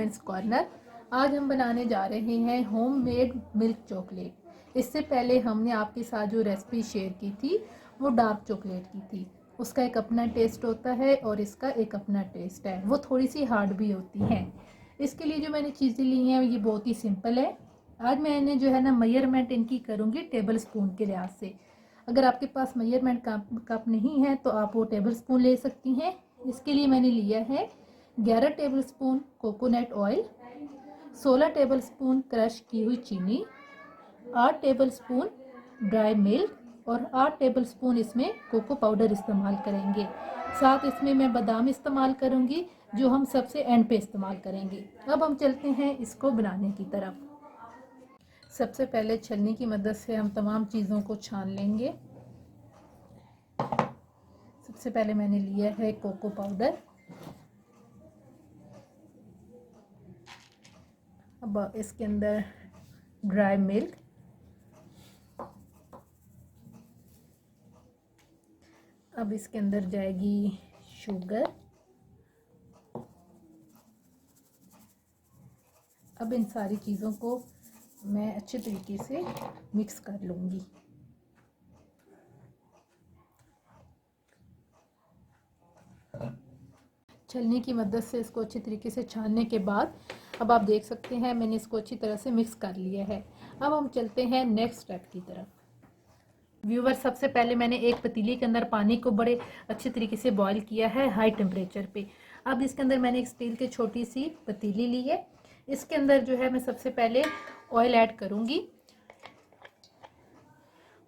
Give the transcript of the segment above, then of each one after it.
Friends corner. आज हम बनाने जा रहे हैं होममेड मिल्क चॉकलेट। इससे पहले हमने आपके साथ जो रेसिपी शेयर की थी वो डार्क चॉकलेट की थी। उसका एक अपना टेस्ट होता है और इसका एक अपना टेस्ट है, वो थोड़ी सी हार्ड भी होती हैं। इसके लिए जो मैंने चीज़ें ली हैं ये बहुत ही सिंपल है। आज मैंने जो है ना मेजरमेंट इनकी करूँगी टेबल स्पून के लिहाज से। अगर आपके पास मेजरमेंट कप नहीं है तो आप वो टेबल स्पून ले सकती हैं। इसके लिए मैंने लिया है 11 table spoon coconut oil, 16 table spoon crush की हुई चीनी, 8 टेबल स्पून ड्राई मिल्क और 8 टेबल स्पून इसमें कोको पाउडर इस्तेमाल करेंगे। साथ इसमें मैं बादाम इस्तेमाल करूंगी जो हम सबसे एंड पे इस्तेमाल करेंगे। अब हम चलते हैं इसको बनाने की तरफ। सबसे पहले छलनी की मदद से हम तमाम चीज़ों को छान लेंगे। सबसे पहले मैंने लिया है कोको पाउडर। अब इसके अंदर ड्राई मिल्क, अब इसके अंदर जाएगी शुगर। अब इन सारी चीज़ों को मैं अच्छे तरीके से मिक्स कर लूँगी। छलनी की मदद से इसको अच्छी तरीके से छानने के बाद अब आप देख सकते हैं मैंने इसको अच्छी तरह से मिक्स कर लिया है। अब हम चलते हैं नेक्स्ट स्टेप की तरफ। व्यूवर, सबसे पहले मैंने एक पतीली के अंदर पानी को बड़े अच्छे तरीके से बॉईल किया है हाई टेम्परेचर पे। अब इसके अंदर मैंने एक स्टील की छोटी सी पतीली ली है। इसके अंदर जो है मैं सबसे पहले ऑयल ऐड करूँगी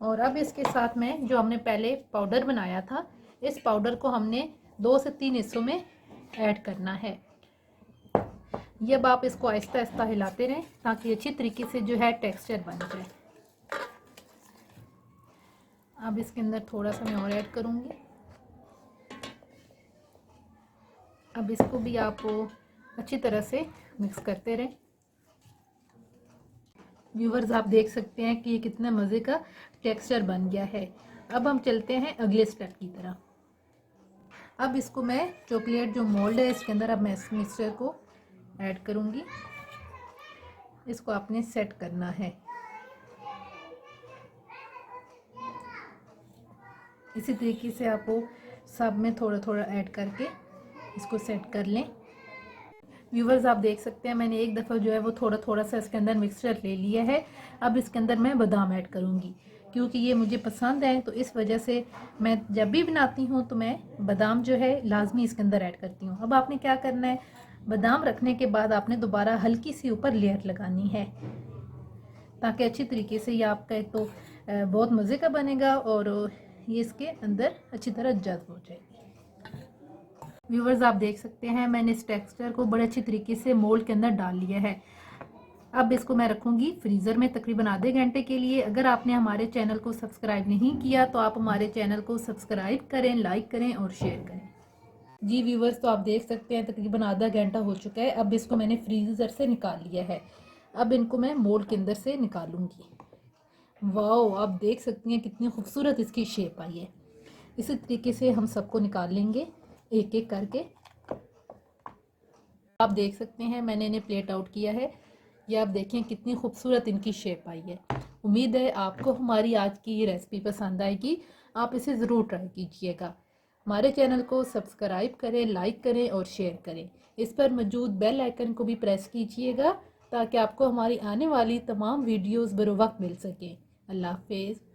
और अब इसके साथ में जो हमने पहले पाउडर बनाया था इस पाउडर को हमने 2 से 3 हिस्सों में ऐड करना है। ये अब आप इसको आहिस्ता आहिस्ता हिलाते रहें ताकि अच्छी तरीके से जो है टेक्सचर बन जाए। अब इसके अंदर थोड़ा सा मैं और ऐड करूँगी। अब इसको भी आप अच्छी तरह से मिक्स करते रहें। व्यूवर्स, आप देख सकते हैं कि ये कितना मज़े का टेक्सचर बन गया है। अब हम चलते हैं अगले स्टेप की तरफ। अब इसको मैं चॉकलेट जो मोल्ड है इसके अंदर अब मैं इस मिक्सचर को ऐड करूँगी। इसको आपने सेट करना है। इसी तरीके से आप सब में थोड़ा थोड़ा ऐड करके इसको सेट कर लें। व्यूवर्स, आप देख सकते हैं मैंने एक दफ़ा जो है वो थोड़ा थोड़ा सा इसके अंदर मिक्सचर ले लिया है। अब इसके अंदर मैं बादाम ऐड करूँगी क्योंकि ये मुझे पसंद है, तो इस वजह से मैं जब भी बनाती हूँ तो मैं बादाम जो है लाजमी इसके अंदर ऐड करती हूँ। अब आपने क्या करना है, बादाम रखने के बाद आपने दोबारा हल्की सी ऊपर लेयर लगानी है ताकि अच्छी तरीके से ये आपका एक तो बहुत मज़े का बनेगा और ये इसके अंदर अच्छी तरह जज्ब हो जाएगी। व्यूवर्स, आप देख सकते हैं मैंने इस टेक्सचर को बड़े अच्छी तरीके से मोल्ड के अंदर डाल लिया है। अब इसको मैं रखूंगी फ्रीज़र में तकरीबन आधे घंटे के लिए। अगर आपने हमारे चैनल को सब्सक्राइब नहीं किया तो आप हमारे चैनल को सब्सक्राइब करें, लाइक करें और शेयर करें। जी व्यूवर्स, तो आप देख सकते हैं तकरीबन आधा घंटा हो चुका है। अब इसको मैंने फ्रीज़र से निकाल लिया है। अब इनको मैं मोल्ड के अंदर से निकालूंगी। वाओ, आप देख सकती हैं कितनी खूबसूरत इसकी शेप आई है। इसी तरीके से हम सबको निकाल लेंगे एक एक करके। आप देख सकते हैं मैंने इन्हें प्लेट आउट किया है। ये आप देखें कितनी खूबसूरत इनकी शेप आई है। उम्मीद है आपको हमारी आज की ये रेसिपी पसंद आएगी। आप इसे ज़रूर ट्राई कीजिएगा। हमारे चैनल को सब्सक्राइब करें, लाइक करें और शेयर करें। इस पर मौजूद बेल आइकन को भी प्रेस कीजिएगा ताकि आपको हमारी आने वाली तमाम वीडियोज़ बरोवक्त मिल सकें। अल्लाह हाफिज़।